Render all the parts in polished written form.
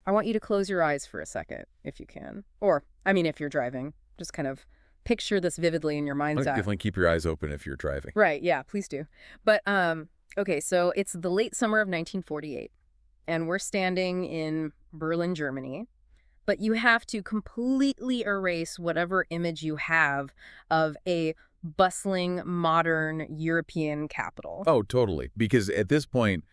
I want you to close your eyes for a second, if you can. Or, I mean, if you're driving, just kind of picture this vividly in your mind's eye. Definitely keep your eyes open if you're driving. Right, yeah, please do. But, okay, so it's the late summer of 1948, and we're standing in Berlin, Germany. But you have to completely erase whatever image you have of a bustling, modern European capital. Oh, totally. Because at this point,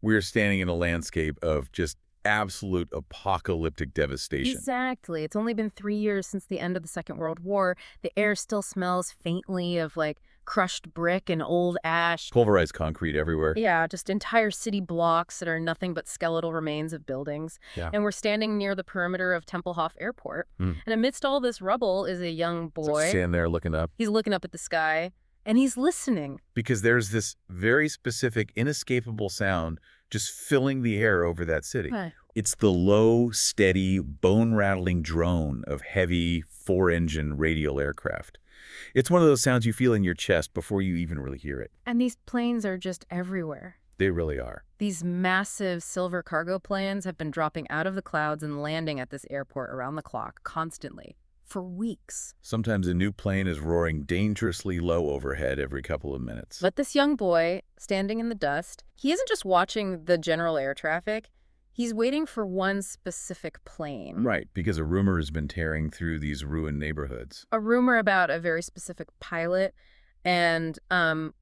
we're standing in a landscape of just absolute apocalyptic devastation. Exactly. It's only been 3 years since the end of the Second World War. The air still smells faintly of, like, crushed brick and old ash. Pulverized concrete everywhere. Yeah, just entire city blocks that are nothing but skeletal remains of buildings. Yeah. And we're standing near the perimeter of Tempelhof Airport. Mm. And amidst all this rubble is a young boy. Standing there looking up. He's looking up at the sky, and he's listening. Because there's this very specific, inescapable sound just filling the air over that city. Right. It's the low, steady, bone-rattling drone of heavy, four-engine radial aircraft. It's one of those sounds you feel in your chest before you even really hear it. And these planes are just everywhere. They really are. These massive silver cargo planes have been dropping out of the clouds and landing at this airport around the clock, constantly, for weeks. Sometimes a new plane is roaring dangerously low overhead every couple of minutes. But this young boy, standing in the dust, he isn't just watching the general air traffic. He's waiting for one specific plane. Right, because a rumor has been tearing through these ruined neighborhoods. A rumor about a very specific pilot. And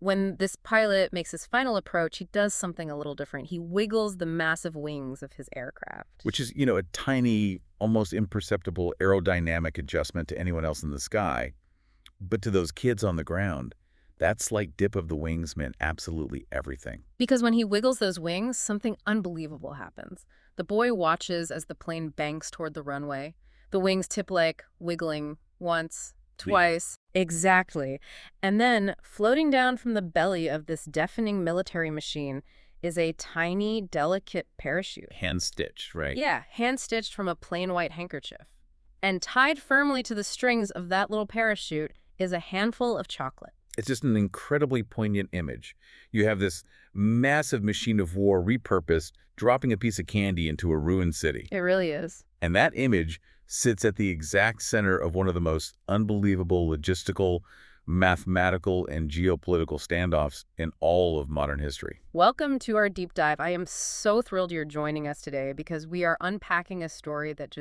when this pilot makes his final approach, he does something a little different. He wiggles the massive wings of his aircraft. Which is, a tiny, almost imperceptible aerodynamic adjustment to anyone else in the sky. But to those kids on the ground, that slight dip of the wings meant absolutely everything. Because when he wiggles those wings, something unbelievable happens. The boy watches as the plane banks toward the runway. The wings tip like wiggling once, twice. Exactly. And then, floating down from the belly of this deafening military machine is a tiny, delicate parachute. Hand-stitched, right? Yeah, hand-stitched from a plain white handkerchief. And tied firmly to the strings of that little parachute is a handful of chocolate. It's just an incredibly poignant image. You have this massive machine of war repurposed, dropping a piece of candy into a ruined city. It really is. And that image sits at the exact center of one of the most unbelievable logistical, mathematical, and geopolitical standoffs in all of modern history. Welcome to our deep dive. I am so thrilled you're joining us today because we are unpacking a story that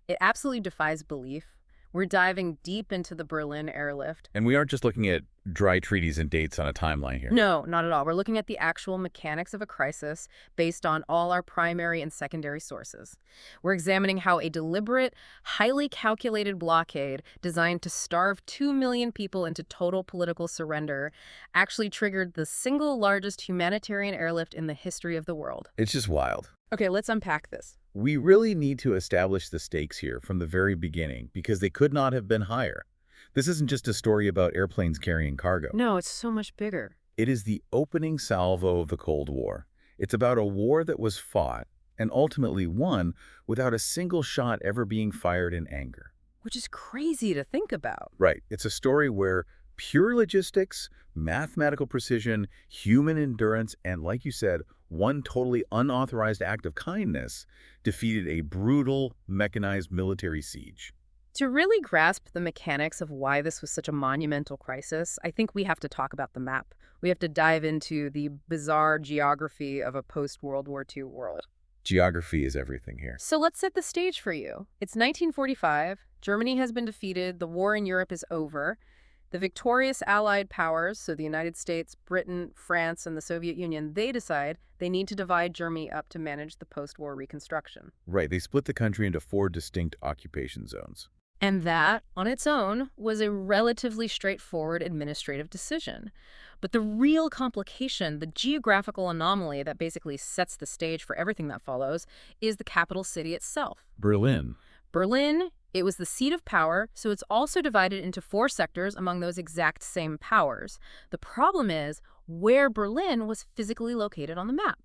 it absolutely defies belief. We're diving deep into the Berlin Airlift. And we aren't just looking at dry treaties and dates on a timeline here. No, not at all. We're looking at the actual mechanics of a crisis based on all our primary and secondary sources. We're examining how a deliberate, highly calculated blockade designed to starve 2 million people into total political surrender actually triggered the single largest humanitarian airlift in the history of the world. It's just wild. Okay, let's unpack this. We really need to establish the stakes here from the very beginning because they could not have been higher. This isn't just a story about airplanes carrying cargo. No, it's so much bigger. It is the opening salvo of the Cold War. It's about a war that was fought and ultimately won without a single shot ever being fired in anger. Which is crazy to think about. Right. It's a story where pure logistics, mathematical precision, human endurance, and like you said, one totally unauthorized act of kindness defeated a brutal, mechanized military siege. To really grasp the mechanics of why this was such a monumental crisis, I think we have to talk about the map. We have to dive into the bizarre geography of a post-World War II world. Geography is everything here. So let's set the stage for you. It's 1945. Germany has been defeated. The war in Europe is over. The victorious Allied powers, so the United States, Britain, France, and the Soviet Union, they decide they need to divide Germany up to manage the post-war reconstruction. Right. They split the country into 4 distinct occupation zones. And that, on its own, was a relatively straightforward administrative decision. But the real complication, the geographical anomaly that basically sets the stage for everything that follows, is the capital city itself. Berlin. Berlin, it was the seat of power, so it's also divided into 4 sectors among those exact same powers. The problem is where Berlin was physically located on the map.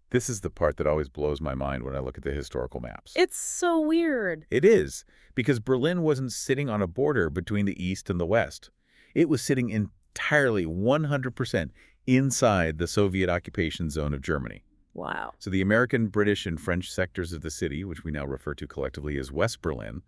This is the part that always blows my mind when I look at the historical maps. It's so weird. It is, because Berlin wasn't sitting on a border between the East and the West. It was sitting entirely 100% inside the Soviet occupation zone of Germany. Wow. So the American, British, and French sectors of the city, which we now refer to collectively as West Berlin,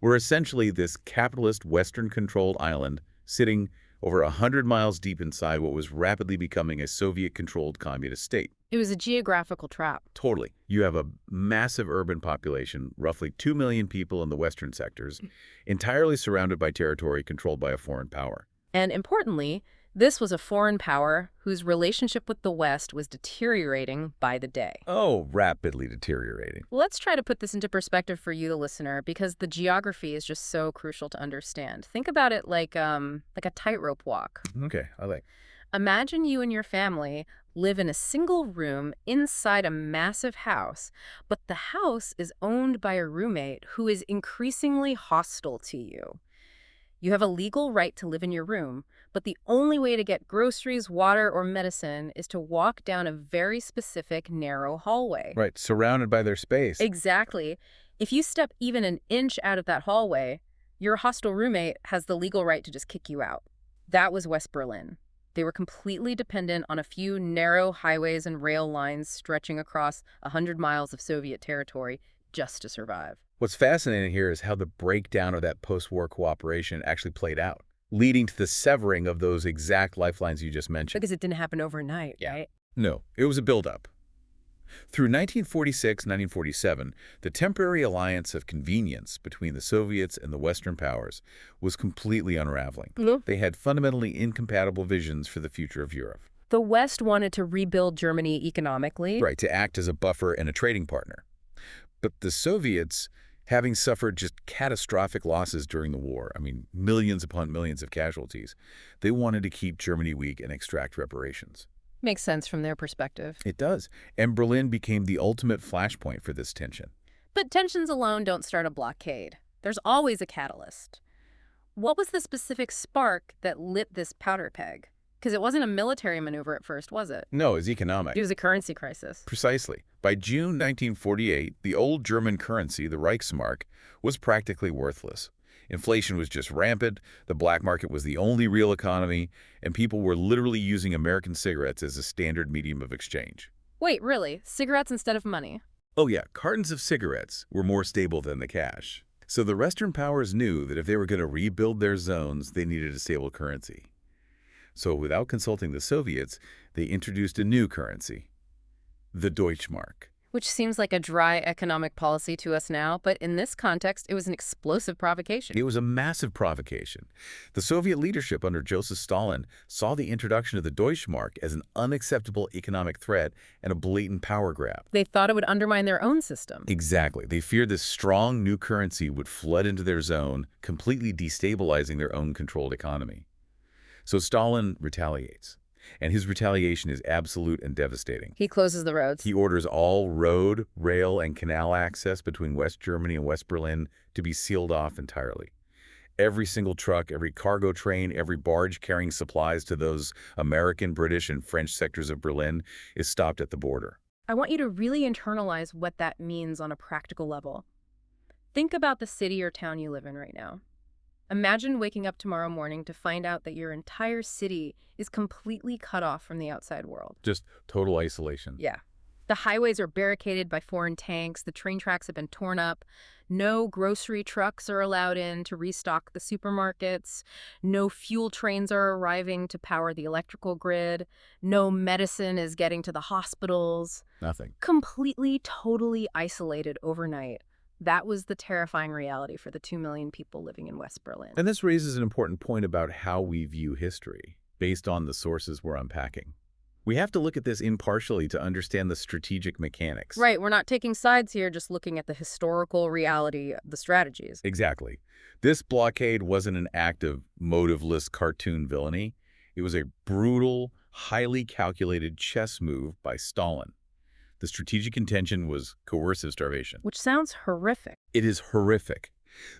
were essentially this capitalist Western-controlled island sitting over 100 miles deep inside what was rapidly becoming a Soviet-controlled communist state. It was a geographical trap. Totally. You have a massive urban population, roughly 2 million people in the western sectors, entirely surrounded by territory controlled by a foreign power. And importantly, this was a foreign power whose relationship with the West was deteriorating by the day. Oh, rapidly deteriorating. Let's try to put this into perspective for you, the listener, because the geography is just so crucial to understand. Think about it like a tightrope walk. Okay, I like. Imagine you and your family live in a single room inside a massive house, but the house is owned by a roommate who is increasingly hostile to you. You have a legal right to live in your room, but the only way to get groceries, water, or medicine is to walk down a very specific, narrow hallway. Right, surrounded by their space. Exactly. If you step even an inch out of that hallway, your hostile roommate has the legal right to just kick you out. That was West Berlin. They were completely dependent on a few narrow highways and rail lines stretching across 100 miles of Soviet territory just to survive. What's fascinating here is how the breakdown of that post-war cooperation actually played out, leading to the severing of those exact lifelines you just mentioned. Because it didn't happen overnight, right? No, it was a buildup. Through 1946-1947, the temporary alliance of convenience between the Soviets and the Western powers was completely unraveling. They had fundamentally incompatible visions for the future of Europe. The West wanted to rebuild Germany economically. Right, to act as a buffer and a trading partner. But the Soviets, having suffered just catastrophic losses during the war, I mean, millions upon millions of casualties, they wanted to keep Germany weak and extract reparations. Makes sense from their perspective. It does. And Berlin became the ultimate flashpoint for this tension. But tensions alone don't start a blockade. There's always a catalyst. What was the specific spark that lit this powder keg? Because it wasn't a military maneuver at first, was it? No, it's economic. It was a currency crisis. Precisely. By June 1948, the old German currency, the Reichsmark, was practically worthless. Inflation was just rampant, the black market was the only real economy, and people were literally using American cigarettes as a standard medium of exchange. Wait, really? Cigarettes instead of money? Oh yeah, cartons of cigarettes were more stable than the cash. So the Western powers knew that if they were going to rebuild their zones, they needed a stable currency. So without consulting the Soviets, they introduced a new currency, the Deutschmark. Which seems like a dry economic policy to us now, but in this context, it was an explosive provocation. It was a massive provocation. The Soviet leadership under Joseph Stalin saw the introduction of the Deutschmark as an unacceptable economic threat and a blatant power grab. They thought it would undermine their own system. Exactly. They feared this strong new currency would flood into their zone, completely destabilizing their own controlled economy. So Stalin retaliates. And his retaliation is absolute and devastating. He closes the roads. He orders all road, rail, and canal access between West Germany and West Berlin to be sealed off entirely. Every single truck, every cargo train, every barge carrying supplies to those American, British, and French sectors of Berlin is stopped at the border. I want you to really internalize what that means on a practical level. Think about the city or town you live in right now. Imagine waking up tomorrow morning to find out that your entire city is completely cut off from the outside world. Just total isolation. Yeah. The highways are barricaded by foreign tanks. The train tracks have been torn up. No grocery trucks are allowed in to restock the supermarkets. No fuel trains are arriving to power the electrical grid. No medicine is getting to the hospitals. Nothing. Completely, totally isolated overnight. That was the terrifying reality for the 2 million people living in West Berlin. And this raises an important point about how we view history, based on the sources we're unpacking. We have to look at this impartially to understand the strategic mechanics. Right, we're not taking sides here, just looking at the historical reality of the strategies. Exactly. This blockade wasn't an act of motiveless cartoon villainy. It was a brutal, highly calculated chess move by Stalin. The strategic intention was coercive starvation. Which sounds horrific. It is horrific.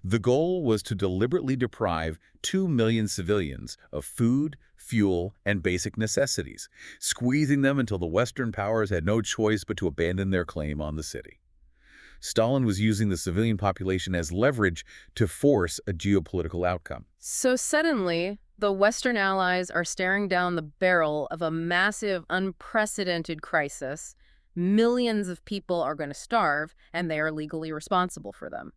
The goal was to deliberately deprive 2 million civilians of food, fuel, and basic necessities, squeezing them until the Western powers had no choice but to abandon their claim on the city. Stalin was using the civilian population as leverage to force a geopolitical outcome. So suddenly, the Western allies are staring down the barrel of a massive, unprecedented crisis. Millions of people are going to starve, and they are legally responsible for them.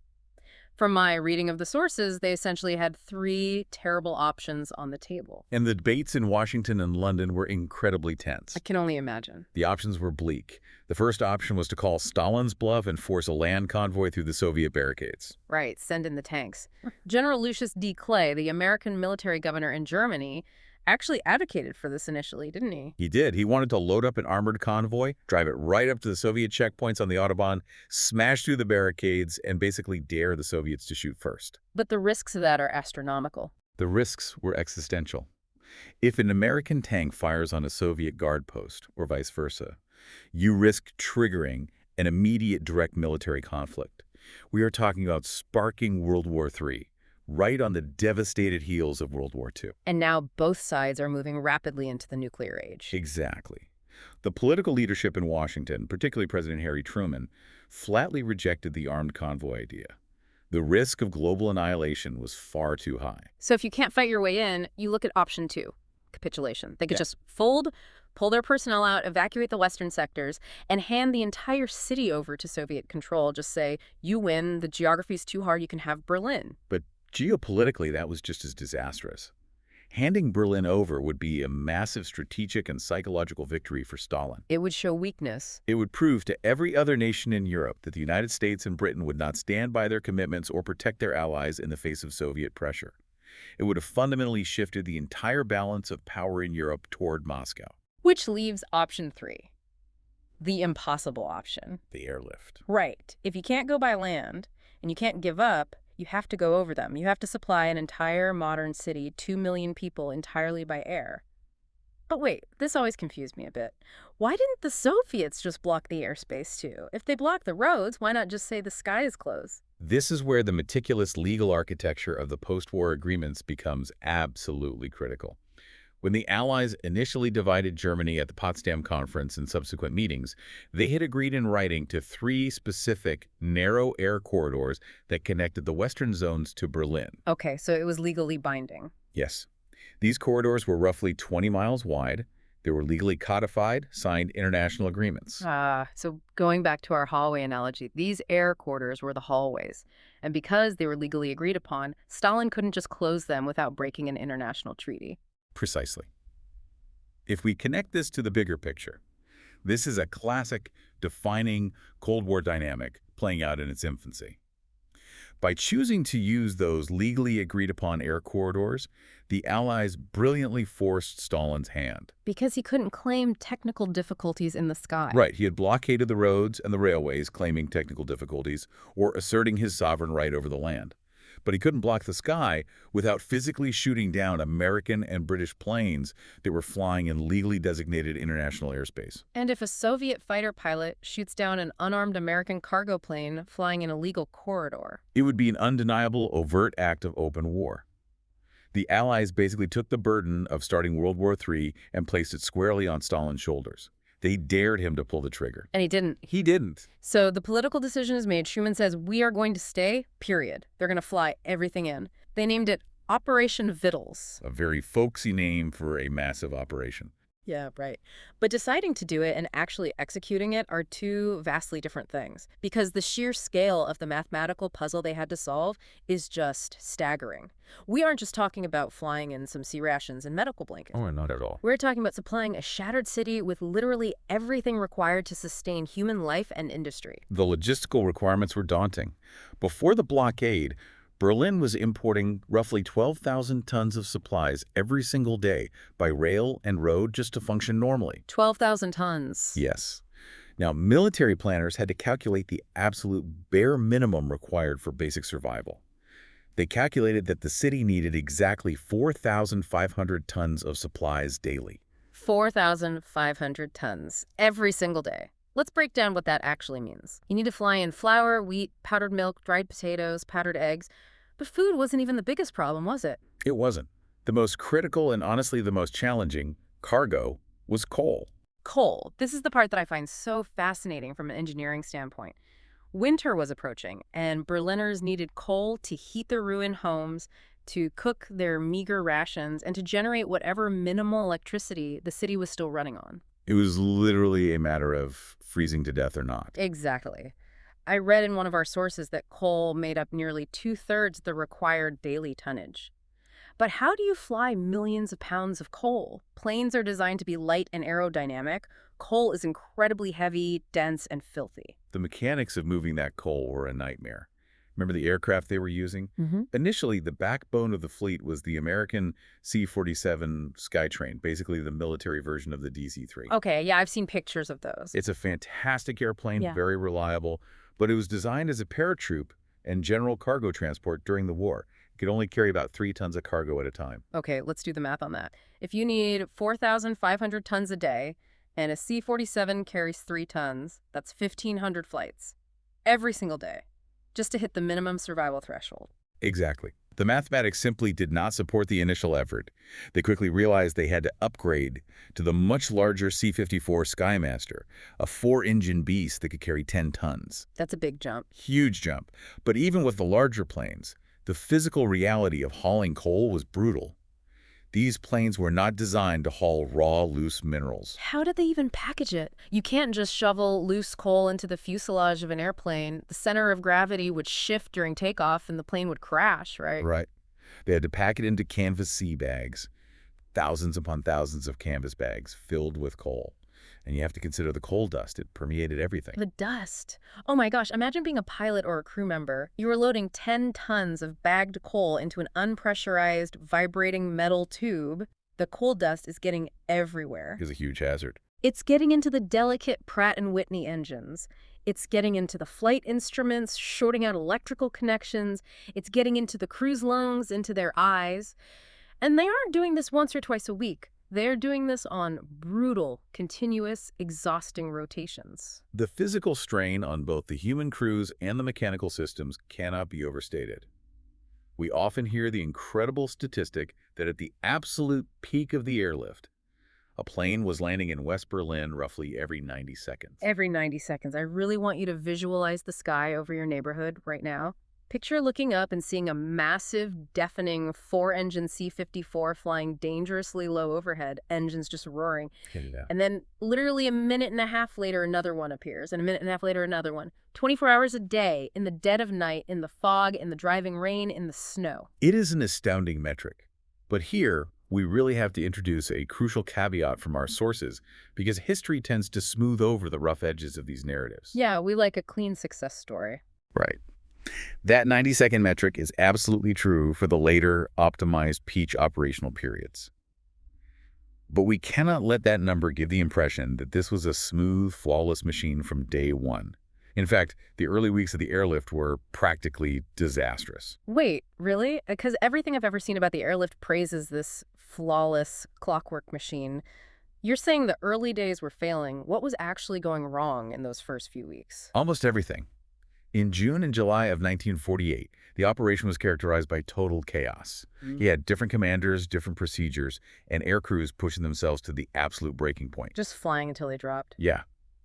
From my reading of the sources, they essentially had three terrible options on the table. And the debates in Washington and London were incredibly I tense. can only imagine. The options were bleak. The first option was to call Stalin's bluff and force a land convoy through the Soviet barricades. Right, send in the tanks. General Lucius D. Clay, the American military governor in Germany, actually advocated for this initially, didn't he? He did. He wanted to load up an armored convoy, drive it right up to the Soviet checkpoints on the Autobahn, smash through the barricades, and basically dare the Soviets to shoot first. But the risks of that are astronomical. The risks were existential. If an American tank fires on a Soviet guard post, or vice versa, you risk triggering an immediate direct military conflict. We are talking about sparking World War III, right on the devastated heels of World War II. And now both sides are moving rapidly into the nuclear age. Exactly. The political leadership in Washington, particularly President Harry Truman, flatly rejected the armed convoy idea. The risk of global annihilation was far too high. So if you can't fight your way in, you look at option two, capitulation. They could Yeah. just fold, pull their personnel out, evacuate the western sectors, and hand the entire city over to Soviet control. Just say, you win, the geography's too hard, you can have Berlin. But geopolitically, that was just as disastrous. Handing Berlin over would be a massive strategic and psychological victory for Stalin. It would show weakness. It would prove to every other nation in Europe that the United States and Britain would not stand by their commitments or protect their allies in the face of Soviet pressure. It would have fundamentally shifted the entire balance of power in Europe toward Moscow, Which leaves option three, the impossible option. the airlift. Right. If you can't go by land and you can't give up, you have to go over them. You have to supply an entire modern city, 2 million people, entirely by air. But wait, this always confused me a bit. Why didn't the Soviets just block the airspace too? If they block the roads, why not just say the sky is closed? This is where the meticulous legal architecture of the post-war agreements becomes absolutely critical. When the Allies initially divided Germany at the Potsdam Conference and subsequent meetings, they had agreed in writing to three specific narrow air corridors that connected the western zones to Berlin. Okay, so it was legally binding. Yes. These corridors were roughly 20 miles wide. They were legally codified, signed international agreements. So going back to our hallway analogy, these air corridors were the hallways. And because they were legally agreed upon, Stalin couldn't just close them without breaking an international treaty. Precisely. If we connect this to the bigger picture, this is a classic defining Cold War dynamic playing out in its infancy. By choosing to use those legally agreed-upon air corridors, the Allies brilliantly forced Stalin's hand. Because he couldn't claim technical difficulties in the sky. Right, he had blockaded the roads and the railways, claiming technical difficulties, or asserting his sovereign right over the land. But he couldn't block the sky without physically shooting down American and British planes that were flying in legally designated international airspace. And if a Soviet fighter pilot shoots down an unarmed American cargo plane flying in a legal corridor, It would be an undeniable, overt act of open war. The Allies basically took the burden of starting World War III and placed it squarely on Stalin's shoulders. They dared him to pull the trigger. and he didn't. He didn't. So the political decision is made. Truman says, we are going to stay, period. They're going to fly everything in. They named it Operation Vittles. A very folksy name for a massive operation. Yeah, right. But deciding to do it and actually executing it are two vastly different things, because the sheer scale of the mathematical puzzle they had to solve is just staggering. We aren't just talking about flying in some sea rations and medical blankets. Oh, not at all. We're talking about supplying a shattered city with literally everything required to sustain human life and industry. The logistical requirements were daunting. Before the blockade, Berlin was importing roughly 12,000 tons of supplies every single day by rail and road just to function normally. 12,000 tons. Yes. Now, military planners had to calculate the absolute bare minimum required for basic survival. They calculated that the city needed exactly 4,500 tons of supplies daily. 4,500 tons every single day. Let's break down what that actually means. You need to fly in flour, wheat, powdered milk, dried potatoes, powdered eggs. But food wasn't even the biggest problem, was it? It wasn't. The most critical and honestly the most challenging cargo was coal. Coal. This is the part that I find so fascinating from an engineering standpoint. Winter was approaching, and Berliners needed coal to heat their ruined homes, to cook their meager rations, and to generate whatever minimal electricity the city was still running on. It was literally a matter of freezing to death or not. Exactly. I read in one of our sources that coal made up nearly two-thirds the required daily tonnage. But how do you fly millions of pounds of coal? Planes are designed to be light and aerodynamic. Coal is incredibly heavy, dense, and filthy. The mechanics of moving that coal were a nightmare. Remember the aircraft they were using? Initially, the backbone of the fleet was the American C-47 Skytrain, basically the military version of the DC-3. Okay, yeah, I've seen pictures of those. It's a fantastic airplane, Yeah. very reliable, but it was designed as a paratroop and general cargo transport during the war. It could only carry about 3 tons of cargo at a time. Okay, let's do the math on that. If you need 4,500 tons a day and a C-47 carries 3 tons, that's 1,500 flights every single day just to hit the minimum survival threshold. Exactly. The mathematics simply did not support the initial effort. They quickly realized they had to upgrade to the much larger C-54 Skymaster, a 4-engine beast that could carry 10 tons. That's a big jump. Huge jump. But even with the larger planes, the physical reality of hauling coal was brutal. These planes were not designed to haul raw, loose minerals. How did they even package it? You can't just shovel loose coal into the fuselage of an airplane. The center of gravity would shift during takeoff and the plane would crash, right? Right. They had to pack it into canvas sea bags, thousands upon thousands of canvas bags filled with coal. And you have to consider the coal dust. It permeated everything. The dust. Oh my gosh, imagine being a pilot or a crew member. You were loading 10 tons of bagged coal into an unpressurized, vibrating metal tube. The coal dust is getting everywhere. It's a huge hazard. It's getting into the delicate Pratt& Whitney engines. It's getting into the flight instruments, shorting out electrical connections. It's getting into the crew's lungs, into their eyes. And they aren't doing this once or twice a week. They're doing this on brutal, continuous, exhausting rotations. The physical strain on both the human crews and the mechanical systems cannot be overstated. We often hear the incredible statistic that at the absolute peak of the airlift, a plane was landing in West Berlin roughly every 90 seconds. Every 90 seconds. I really want you to visualize the sky over your neighborhood right now. Picture looking up and seeing a massive, deafening 4-engine C-54 flying dangerously low overhead, engines just roaring. Get it out. And then literally a minute and a half later, another one appears. And a minute and a half later, another one. 24 hours a day, in the dead of night, in the fog, in the driving rain, in the snow. It is an astounding metric. But here, we really have to introduce a crucial caveat from our sources, because history tends to smooth over the rough edges of these narratives. Yeah, we like a clean success story. Right. That 90-second metric is absolutely true for the later, optimized Peach operational periods. But we cannot let that number give the impression that this was a smooth, flawless machine from day one. In fact, the early weeks of the airlift were practically disastrous. Wait, really? Because everything I've ever seen about the airlift praises this flawless clockwork machine. You're saying the early days were failing. What was actually going wrong in those first few weeks? Almost everything. In June and July of 1948, the operation was characterized by total chaos. You had different commanders, different procedures, and air crews pushing themselves to the absolute breaking point. Just flying until they dropped. Yeah.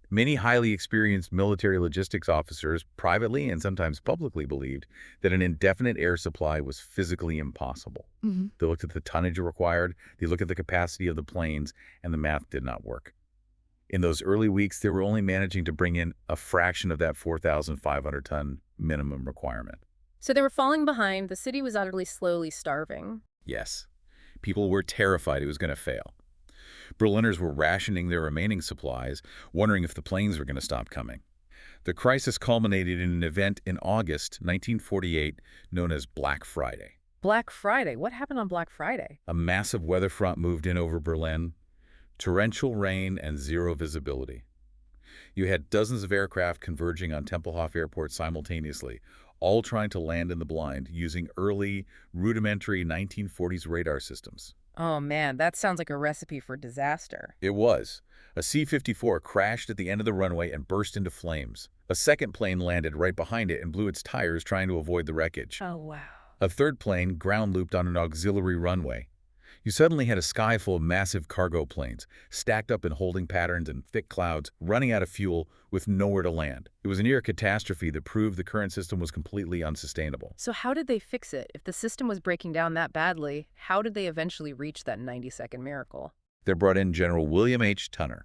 Many highly experienced military logistics officers privately and sometimes publicly believed that an indefinite air supply was physically impossible. They looked at the tonnage required, they looked at the capacity of the planes, and the math did not work. In those early weeks, they were only managing to bring in a fraction of that 4,500-ton minimum requirement. So they were falling behind. The city was utterly slowly starving. Yes. People were terrified it was going to fail. Berliners were rationing their remaining supplies, wondering if the planes were going to stop coming. The crisis culminated in an event in August 1948 known as Black Friday. Black Friday? What happened on Black Friday? A massive weather front moved in over Berlin, torrential rain and zero visibility. You had dozens of aircraft converging on Tempelhof Airport simultaneously, all trying to land in the blind using early, rudimentary 1940s radar systems. Oh man, that sounds like a recipe for disaster. It was. A C-54 crashed at the end of the runway and burst into flames. A second plane landed right behind it and blew its tires trying to avoid the wreckage. Oh wow. A third plane ground looped on an auxiliary runway. You suddenly had a sky full of massive cargo planes, stacked up in holding patterns and thick clouds, running out of fuel with nowhere to land. It was a near catastrophe that proved the current system was completely unsustainable. So how did they fix it? If the system was breaking down that badly, how did they eventually reach that 90-second miracle? They brought in General William H. Tunner.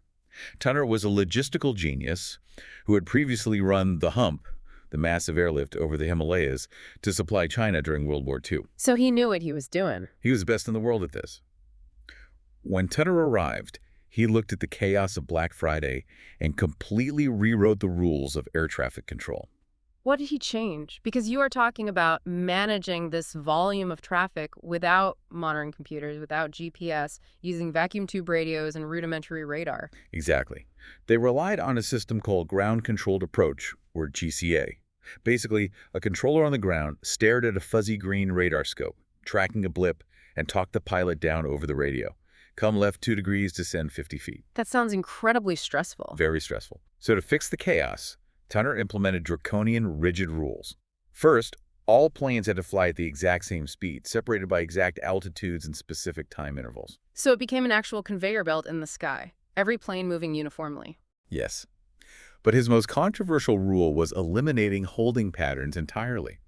Tunner was a logistical genius who had previously run the Hump, the massive airlift over the Himalayas, to supply China during World War II. So he knew what he was doing. He was the best in the world at this. When Tunner arrived, he looked at the chaos of Black Friday and completely rewrote the rules of air traffic control. What did he change? Because you are talking about managing this volume of traffic without modern computers, without GPS, using vacuum tube radios and rudimentary radar. Exactly. They relied on a system called Ground Controlled Approach, or GCA. Basically, a controller on the ground stared at a fuzzy green radar scope, tracking a blip, and talked the pilot down over the radio. Come left 2 degrees, descend 50 feet. That sounds incredibly stressful. Very stressful. So to fix the chaos, Tunner implemented draconian, rigid rules. First, all planes had to fly at the exact same speed, separated by exact altitudes and specific time intervals. So it became an actual conveyor belt in the sky, every plane moving uniformly. Yes. But his most controversial rule was eliminating holding patterns entirely.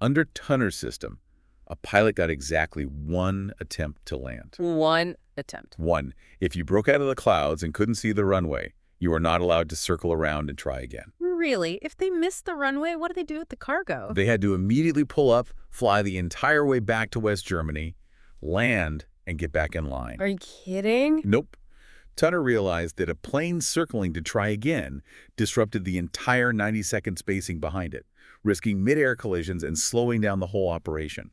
Under Tunner's system, a pilot got exactly 1 attempt to land. 1 attempt. 1. If you broke out of the clouds and couldn't see the runway, you were not allowed to circle around and try again. Really? If they missed the runway, what do they do with the cargo? They had to immediately pull up, fly the entire way back to West Germany, land, and get back in line. Are you kidding? Nope. Tunner realized that a plane circling to try again disrupted the entire 90-second spacing behind it, risking mid-air collisions and slowing down the whole operation.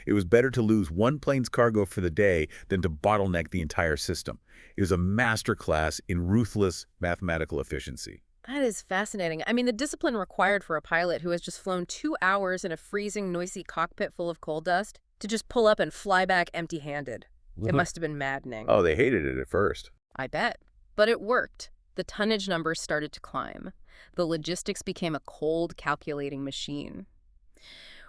It was better to lose 1 plane's cargo for the day than to bottleneck the entire system. It was a masterclass in ruthless mathematical efficiency. That is fascinating. I mean, the discipline required for a pilot who has just flown 2 hours in a freezing, noisy cockpit full of coal dust to just pull up and fly back empty-handed. It must have been maddening. Oh, they hated it at first. I bet. But it worked. The tonnage numbers started to climb. The logistics became a cold, calculating machine.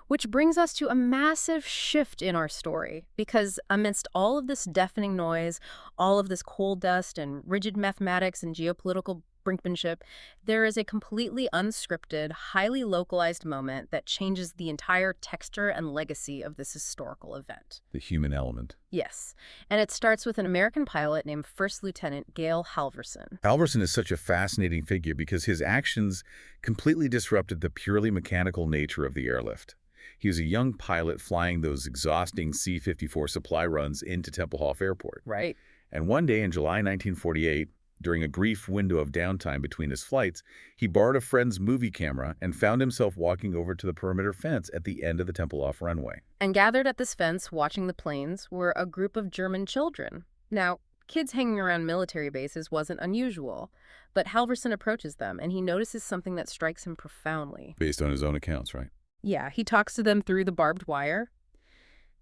Which brings us to a massive shift in our story, because amidst all of this deafening noise, all of this coal dust and rigid mathematics and geopolitical brinkmanship, there is a completely unscripted, highly localized moment that changes the entire texture and legacy of this historical event. The human element. Yes, and it starts with an American pilot named First Lieutenant Gale Halvorson. Halvorson is such a fascinating figure because his actions completely disrupted the purely mechanical nature of the airlift. He was a young pilot flying those exhausting C-54 supply runs into Tempelhof Airport. Right. And one day in July 1948, during a brief window of downtime between his flights, he borrowed a friend's movie camera and found himself walking over to the perimeter fence at the end of the Tempelhof runway. And gathered at this fence watching the planes were a group of German children. Now, kids hanging around military bases wasn't unusual, but Halvorson approaches them and he notices something that strikes him profoundly. Based on his own accounts, right? Yeah, he talks to them through the barbed wire.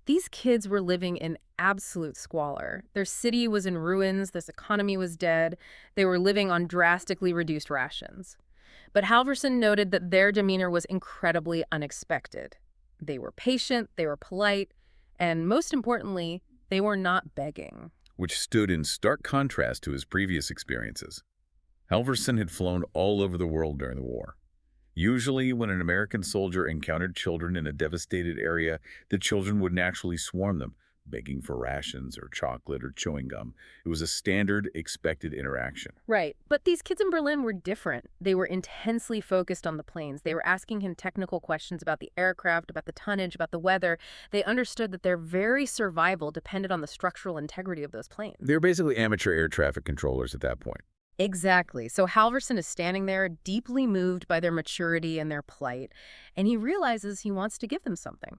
These kids were living in absolute squalor. Their city was in ruins, this economy was dead, they were living on drastically reduced rations. But Halvorson noted that their demeanor was incredibly unexpected. They were patient, they were polite, and most importantly, they were not begging. Which stood in stark contrast to his previous experiences. Halvorson had flown all over the world during the war. Usually, when an American soldier encountered children in a devastated area, the children would naturally swarm them, begging for rations or chocolate or chewing gum. It was a standard, expected interaction. Right. But these kids in Berlin were different. They were intensely focused on the planes. They were asking him technical questions about the aircraft, about the tonnage, about the weather. They understood that their very survival depended on the structural integrity of those planes. They were basically amateur air traffic controllers at that point. Exactly. So Halvorson is standing there, deeply moved by their maturity and their plight, and he realizes he wants to give them something.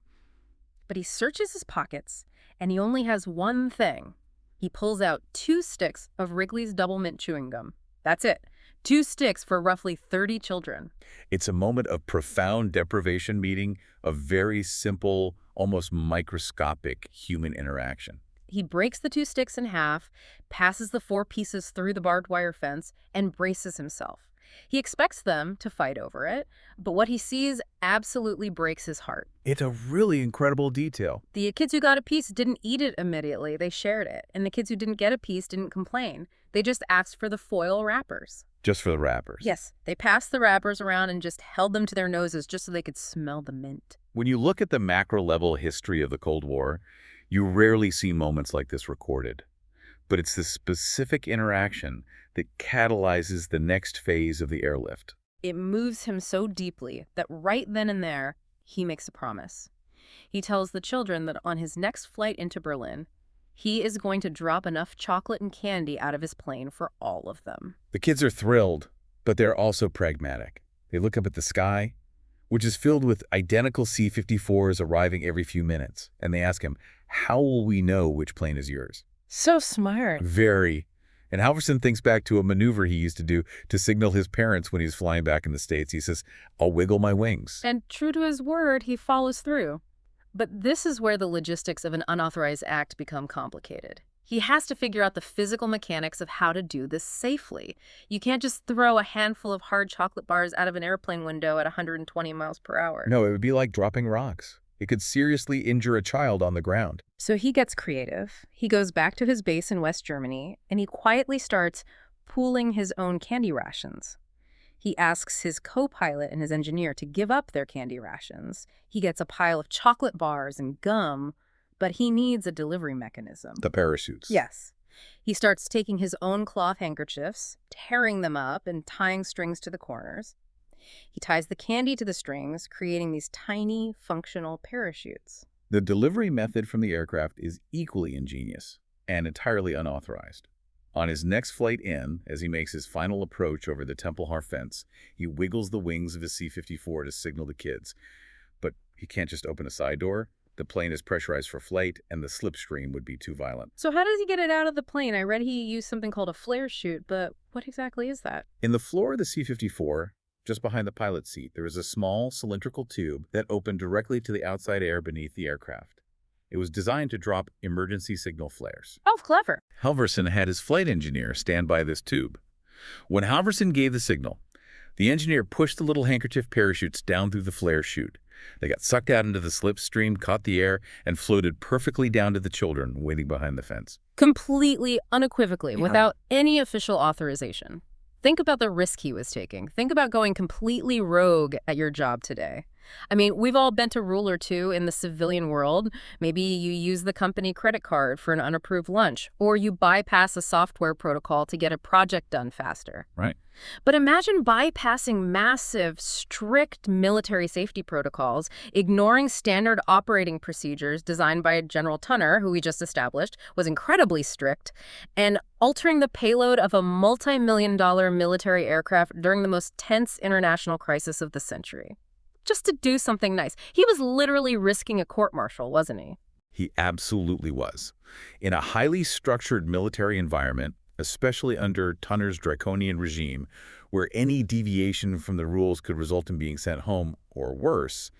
But he searches his pockets, and he only has one thing. He pulls out 2 sticks of Wrigley's Double Mint chewing gum. That's it. 2 sticks for roughly 30 children. It's a moment of profound deprivation meeting a very simple, almost microscopic human interaction. He breaks the 2 sticks in half, passes the 4 pieces through the barbed wire fence, and braces himself. He expects them to fight over it, but what he sees absolutely breaks his heart. It's a really incredible detail. The kids who got a piece didn't eat it immediately, they shared it. And the kids who didn't get a piece didn't complain. They just asked for the foil wrappers. Just for the wrappers. Yes, they passed the wrappers around and just held them to their noses just so they could smell the mint. When you look at the macro-level history of the Cold War, you rarely see moments like this recorded. But it's this specific interaction that catalyzes the next phase of the airlift. It moves him so deeply that right then and there, he makes a promise. He tells the children that on his next flight into Berlin, he is going to drop enough chocolate and candy out of his plane for all of them. The kids are thrilled, but they're also pragmatic. They look up at the sky, which is filled with identical C-54s arriving every few minutes, and they ask him, "How will we know which plane is yours?" So smart. Very. And Halverson thinks back to a maneuver he used to do to signal his parents when he was flying back in the States. He says, "I'll wiggle my wings." And true to his word, he follows through. But this is where the logistics of an unauthorized act become complicated. He has to figure out the physical mechanics of how to do this safely. You can't just throw a handful of hard chocolate bars out of an airplane window at 120 miles per hour. No, it would be like dropping rocks. It could seriously injure a child on the ground. So he gets creative. He goes back to his base in West Germany, and he quietly starts pooling his own candy rations. He asks his co-pilot and his engineer to give up their candy rations. He gets a pile of chocolate bars and gum, but he needs a delivery mechanism. The parachutes. Yes. He starts taking his own cloth handkerchiefs, tearing them up and tying strings to the corners. He ties the candy to the strings, creating these tiny, functional parachutes. The delivery method from the aircraft is equally ingenious and entirely unauthorized. On his next flight in, as he makes his final approach over the Tempelhof fence, he wiggles the wings of his C-54 to signal the kids. But he can't just open a side door. The plane is pressurized for flight, and the slipstream would be too violent. So how does he get it out of the plane? I read he used something called a flare chute, but what exactly is that? In the floor of the C-54, just behind the pilot's seat, there is a small cylindrical tube that opened directly to the outside air beneath the aircraft. It was designed to drop emergency signal flares. Oh, clever. Halverson had his flight engineer stand by this tube. When Halverson gave the signal, the engineer pushed the little handkerchief parachutes down through the flare chute. They got sucked out into the slipstream, caught the air, and floated perfectly down to the children waiting behind the fence. Completely, unequivocally, without any official authorization. Think about the risk he was taking. Think about going completely rogue at your job today. I mean, we've all bent a rule or two in the civilian world. Maybe you use the company credit card for an unapproved lunch, or you bypass a software protocol to get a project done faster. Right. But imagine bypassing massive, strict military safety protocols, ignoring standard operating procedures designed by General Tunner, who we just established was incredibly strict, and altering the payload of a multi-million-dollar military aircraft during the most tense international crisis of the century. Just to do something nice. He was literally risking a court-martial, wasn't he? He absolutely was. In a highly structured military environment, especially under Tunner's draconian regime, where any deviation from the rules could result in being sent home, or worse,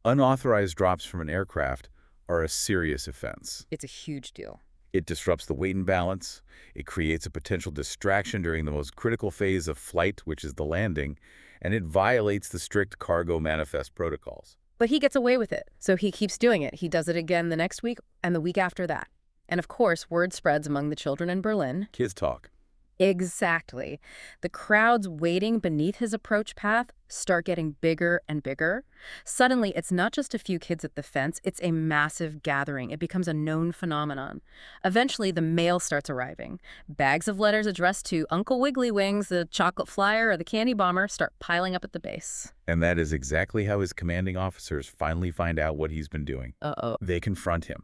unauthorized drops from an aircraft are a serious offense. It's a huge deal. It disrupts the weight and balance, it creates a potential distraction during the most critical phase of flight, which is the landing, and it violates the strict cargo manifest protocols. But he gets away with it, so he keeps doing it. He does it again the next week and the week after that. And of course, word spreads among the children in Berlin. Kids talk. Exactly. The crowds waiting beneath his approach path start getting bigger and bigger. Suddenly, it's not just a few kids at the fence, it's a massive gathering. It becomes a known phenomenon. Eventually, the mail starts arriving. Bags of letters addressed to Uncle Wiggly Wings, the chocolate flyer, or the candy bomber start piling up at the base. And that is exactly how his commanding officers finally find out what he's been doing. Uh-oh. They confront him.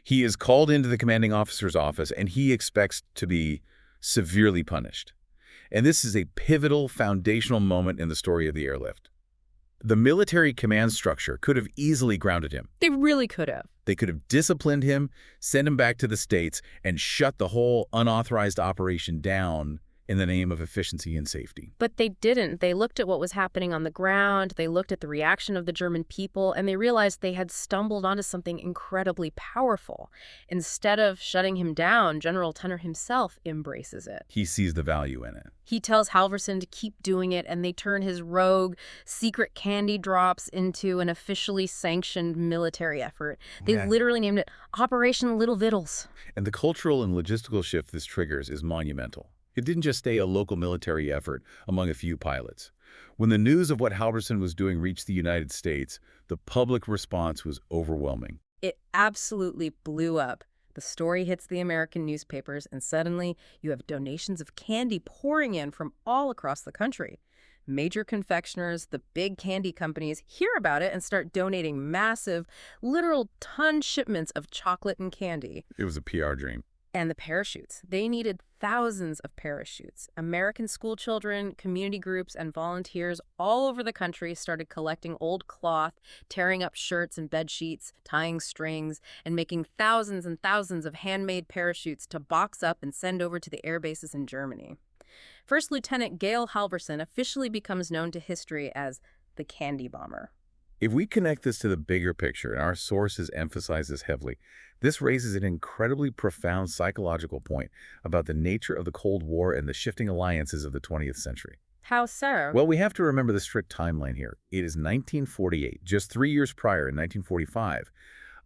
He is called into the commanding officer's office, and he expects to be severely punished. And this is a pivotal, foundational moment in the story of the airlift. The military command structure could have easily grounded him. They really could have. They could have disciplined him, sent him back to the States, and shut the whole unauthorized operation down in the name of efficiency and safety. But they didn't. They looked at what was happening on the ground, they looked at the reaction of the German people, and they realized they had stumbled onto something incredibly powerful. Instead of shutting him down, General Tunner himself embraces it. He sees the value in it. He tells Halverson to keep doing it, and they turn his rogue, secret candy drops into an officially sanctioned military effort. They literally named it Operation Little Vittles. And the cultural and logistical shift this triggers is monumental. It didn't just stay a local military effort among a few pilots. When the news of what Halverson was doing reached the United States, the public response was overwhelming. It absolutely blew up. The story hits the American newspapers, and suddenly you have donations of candy pouring in from all across the country. Major confectioners, the big candy companies, hear about it and start donating massive, literal ton shipments of chocolate and candy. It was a PR dream. And the parachutes. They needed thousands of parachutes. American school children, community groups, and volunteers all over the country started collecting old cloth, tearing up shirts and bed sheets, tying strings, and making thousands and thousands of handmade parachutes to box up and send over to the air bases in Germany. First Lieutenant Gail Halverson officially becomes known to history as the Candy Bomber. If we connect this to the bigger picture, and our sources emphasize this heavily, this raises an incredibly profound psychological point about the nature of the Cold War and the shifting alliances of the 20th century. How so? Well, we have to remember the strict timeline here. It is 1948. Just 3 years prior, in 1945,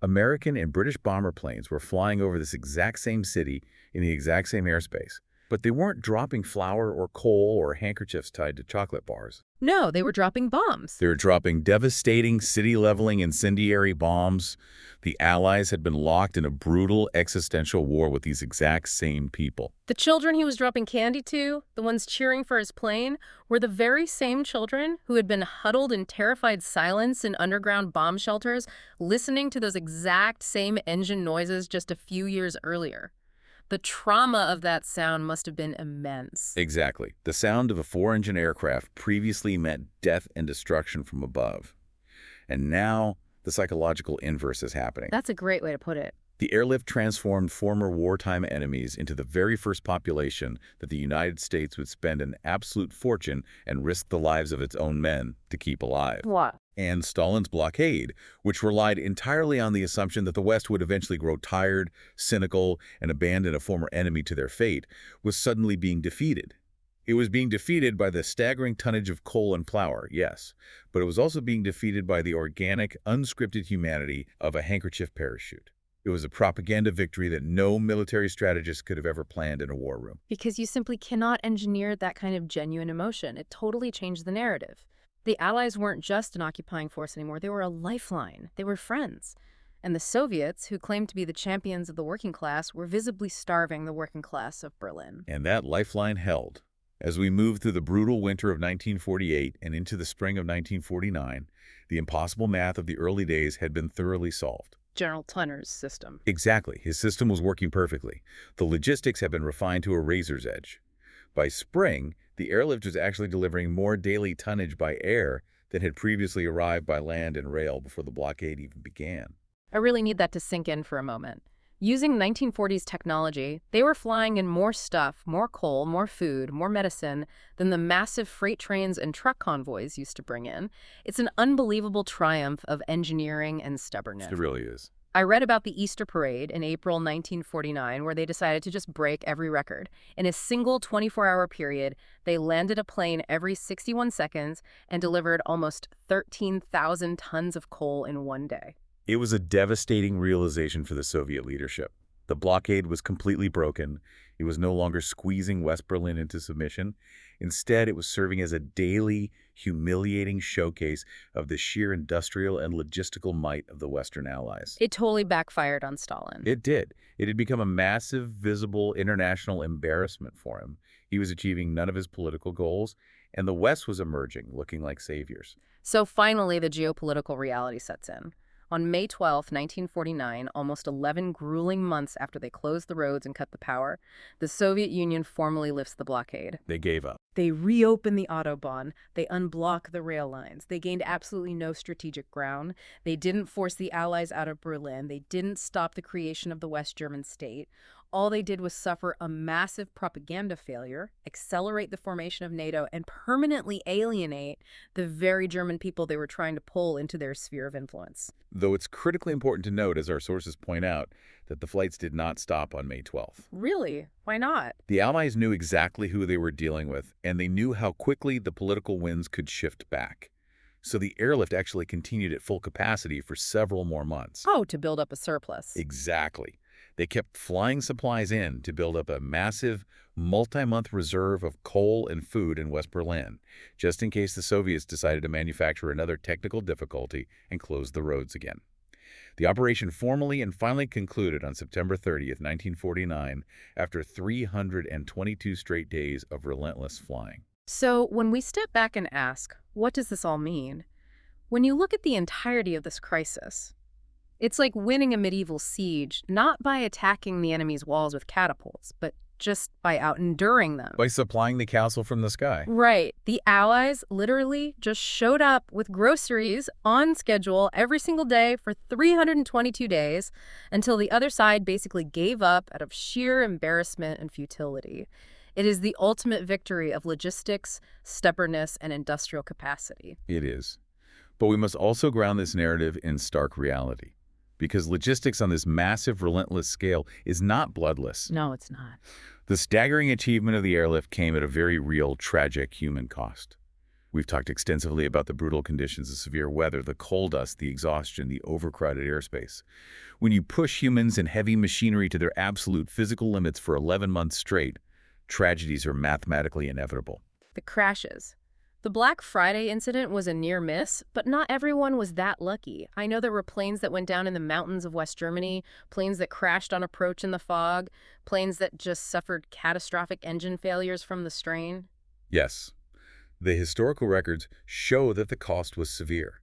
American and British bomber planes were flying over this exact same city in the exact same airspace. But they weren't dropping flour or coal or handkerchiefs tied to chocolate bars. No, they were dropping bombs. They were dropping devastating, city-leveling incendiary bombs. The Allies had been locked in a brutal existential war with these exact same people. The children he was dropping candy to, the ones cheering for his plane, were the very same children who had been huddled in terrified silence in underground bomb shelters, listening to those exact same engine noises just a few years earlier. The trauma of that sound must have been immense. Exactly. The sound of a four-engine aircraft previously meant death and destruction from above. And now, the psychological inverse is happening. That's a great way to put it. The airlift transformed former wartime enemies into the very first population that the United States would spend an absolute fortune and risk the lives of its own men to keep alive. What? And Stalin's blockade, which relied entirely on the assumption that the West would eventually grow tired, cynical, and abandon a former enemy to their fate, was suddenly being defeated. It was being defeated by the staggering tonnage of coal and flour, yes, but it was also being defeated by the organic, unscripted humanity of a handkerchief parachute. It was a propaganda victory that no military strategist could have ever planned in a war room. Because you simply cannot engineer that kind of genuine emotion. It totally changed the narrative. The Allies weren't just an occupying force anymore. They were a lifeline. They were friends. And the Soviets, who claimed to be the champions of the working class, were visibly starving the working class of Berlin. And that lifeline held. As we moved through the brutal winter of 1948 and into the spring of 1949, the impossible math of the early days had been thoroughly solved. General Tunner's system. Exactly. His system was working perfectly. The logistics had been refined to a razor's edge. By spring, the airlift was actually delivering more daily tonnage by air than had previously arrived by land and rail before the blockade even began. I really need that to sink in for a moment. Using 1940s technology, they were flying in more stuff, more coal, more food, more medicine than the massive freight trains and truck convoys used to bring in. It's an unbelievable triumph of engineering and stubbornness. It really is. I read about the Easter Parade in April 1949, where they decided to just break every record. In a single 24-hour period, they landed a plane every 61 seconds and delivered almost 13,000 tons of coal in one day. It was a devastating realization for the Soviet leadership. The blockade was completely broken. It was no longer squeezing West Berlin into submission. Instead, it was serving as a daily, humiliating showcase of the sheer industrial and logistical might of the Western Allies. It totally backfired on Stalin. It did. It had become a massive, visible international embarrassment for him. He was achieving none of his political goals, and the West was emerging, looking like saviors. So finally, the geopolitical reality sets in. On May 12, 1949, almost 11 grueling months after they closed the roads and cut the power, the Soviet Union formally lifts the blockade. They gave up. They reopen the Autobahn. They unblock the rail lines. They gained absolutely no strategic ground. They didn't force the Allies out of Berlin. They didn't stop the creation of the West German state. All they did was suffer a massive propaganda failure, accelerate the formation of NATO, and permanently alienate the very German people they were trying to pull into their sphere of influence. Though it's critically important to note, as our sources point out, that the flights did not stop on May 12th. Really? Why not? The Allies knew exactly who they were dealing with, and they knew how quickly the political winds could shift back. So the airlift actually continued at full capacity for several more months. Oh, to build up a surplus. Exactly. They kept flying supplies in to build up a massive, multi-month reserve of coal and food in West Berlin, just in case the Soviets decided to manufacture another technical difficulty and close the roads again. The operation formally and finally concluded on September 30th, 1949, after 322 straight days of relentless flying. So when we step back and ask, what does this all mean? When you look at the entirety of this crisis, it's like winning a medieval siege, not by attacking the enemy's walls with catapults, but just by out-enduring them. By supplying the castle from the sky. Right. The Allies literally just showed up with groceries on schedule every single day for 322 days until the other side basically gave up out of sheer embarrassment and futility. It is the ultimate victory of logistics, stubbornness, and industrial capacity. It is. But we must also ground this narrative in stark reality. Because logistics on this massive, relentless scale is not bloodless. No, it's not. The staggering achievement of the airlift came at a very real, tragic human cost. We've talked extensively about the brutal conditions of severe weather, the coal dust, the exhaustion, the overcrowded airspace. When you push humans and heavy machinery to their absolute physical limits for 11 months straight, tragedies are mathematically inevitable. The crashes. The Black Friday incident was a near miss, but not everyone was that lucky. I know there were planes that went down in the mountains of West Germany, planes that crashed on approach in the fog, planes that just suffered catastrophic engine failures from the strain. Yes, the historical records show that the cost was severe.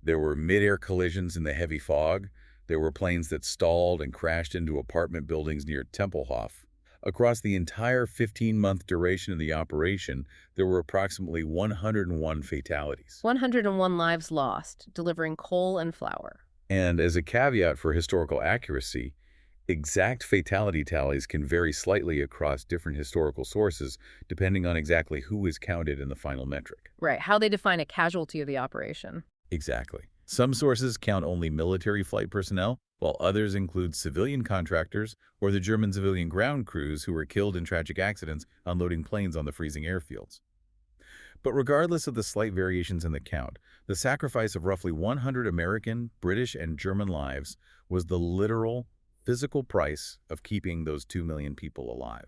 There were mid-air collisions in the heavy fog. There were planes that stalled and crashed into apartment buildings near Tempelhof. Across the entire 15-month duration of the operation, there were approximately 101 fatalities. 101 lives lost, delivering coal and flour. And as a caveat for historical accuracy, exact fatality tallies can vary slightly across different historical sources, depending on exactly who is counted in the final metric. Right, how they define a casualty of the operation. Exactly. Some sources count only military flight personnel, while others include civilian contractors or the German civilian ground crews who were killed in tragic accidents unloading planes on the freezing airfields. But regardless of the slight variations in the count, the sacrifice of roughly 100 American, British, and German lives was the literal, physical price of keeping those 2 million people alive.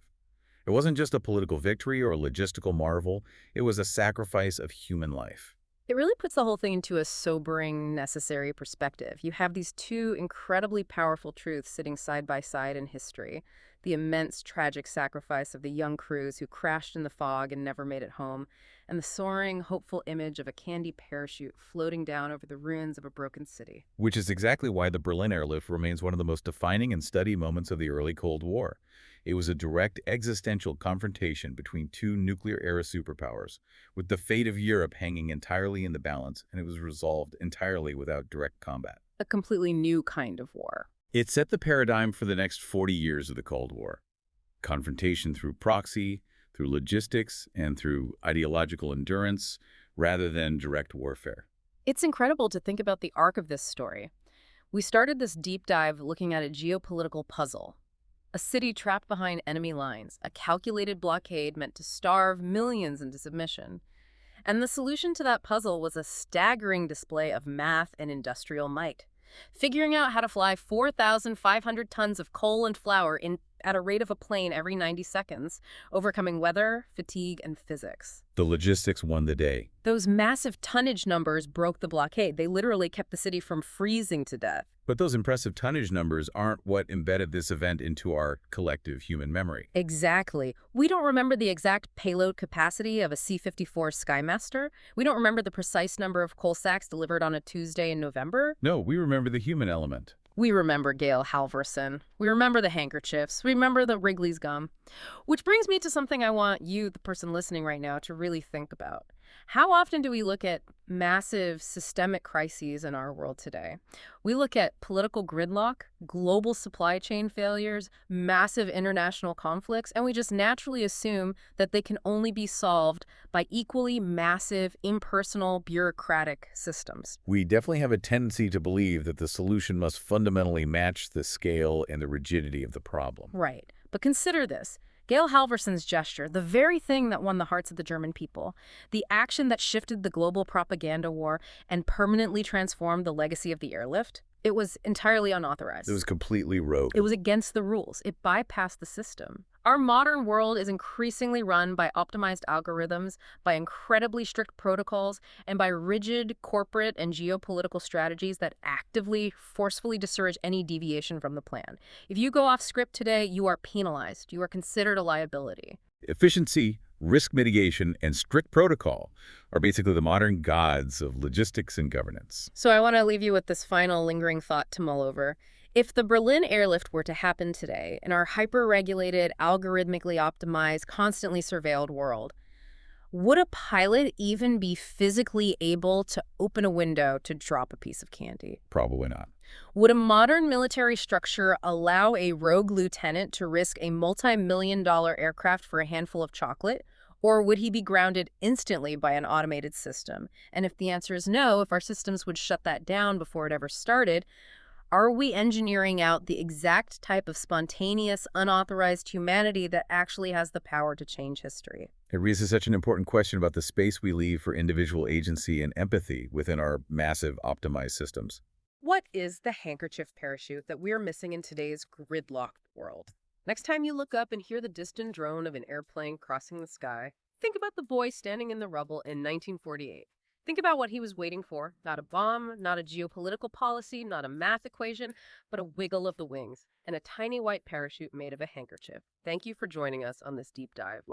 It wasn't just a political victory or a logistical marvel, it was a sacrifice of human life. It really puts the whole thing into a sobering, necessary perspective. You have these two incredibly powerful truths sitting side by side in history. The immense, tragic sacrifice of the young crews who crashed in the fog and never made it home, and the soaring, hopeful image of a candy parachute floating down over the ruins of a broken city. Which is exactly why the Berlin Airlift remains one of the most defining and studied moments of the early Cold War. It was a direct existential confrontation between two nuclear-era superpowers, with the fate of Europe hanging entirely in the balance, and it was resolved entirely without direct combat. A completely new kind of war. It set the paradigm for the next 40 years of the Cold War. Confrontation through proxy, through logistics, and through ideological endurance, rather than direct warfare. It's incredible to think about the arc of this story. We started this deep dive looking at a geopolitical puzzle. A city trapped behind enemy lines, a calculated blockade meant to starve millions into submission. And the solution to that puzzle was a staggering display of math and industrial might. Figuring out how to fly 4,500 tons of coal and flour at a rate of a plane every 90 seconds, overcoming weather, fatigue, and physics. The logistics won the day. Those massive tonnage numbers broke the blockade. They literally kept the city from freezing to death. But those impressive tonnage numbers aren't what embedded this event into our collective human memory. Exactly. We don't remember the exact payload capacity of a C-54 Skymaster. We don't remember the precise number of coal sacks delivered on a Tuesday in November. No, we remember the human element. We remember Gail Halvorson. We remember the handkerchiefs. We remember the Wrigley's gum. Which brings me to something I want you, the person listening right now, to really think about. How often do we look at massive systemic crises in our world today? We look at political gridlock, global supply chain failures, massive international conflicts, and we just naturally assume that they can only be solved by equally massive, impersonal, bureaucratic systems. We definitely have a tendency to believe that the solution must fundamentally match the scale and the rigidity of the problem. Right. But consider this. Gail Halvorson's gesture, the very thing that won the hearts of the German people, the action that shifted the global propaganda war and permanently transformed the legacy of the airlift, It was entirely It unauthorized. was completely rogue. It was against the rules. It bypassed the system. Our modern world is increasingly run by optimized algorithms, by incredibly strict protocols, and by rigid corporate and geopolitical strategies that actively, forcefully discourage any deviation from the plan. If you go off script today, you are penalized. You are considered a liability. Efficiency, risk mitigation, and strict protocol are basically the modern gods of logistics and governance. So I want to leave you with this final lingering thought to mull over. If the Berlin Airlift were to happen today in our hyper-regulated, algorithmically optimized, constantly surveilled world, would a pilot even be physically able to open a window to drop a piece of candy? Probably not. Would a modern military structure allow a rogue lieutenant to risk a multi-million-dollar aircraft for a handful of chocolate? Or would he be grounded instantly by an automated system? And if the answer is no, if our systems would shut that down before it ever started, are we engineering out the exact type of spontaneous, unauthorized humanity that actually has the power to change history? It raises such an important question about the space we leave for individual agency and empathy within our massive optimized systems. What is the handkerchief parachute that we're missing in today's gridlocked world? Next time you look up and hear the distant drone of an airplane crossing the sky, think about the boy standing in the rubble in 1948. Think about what he was waiting for. Not a bomb, not a geopolitical policy, not a math equation, but a wiggle of the wings and a tiny white parachute made of a handkerchief. Thank you for joining us on this deep dive.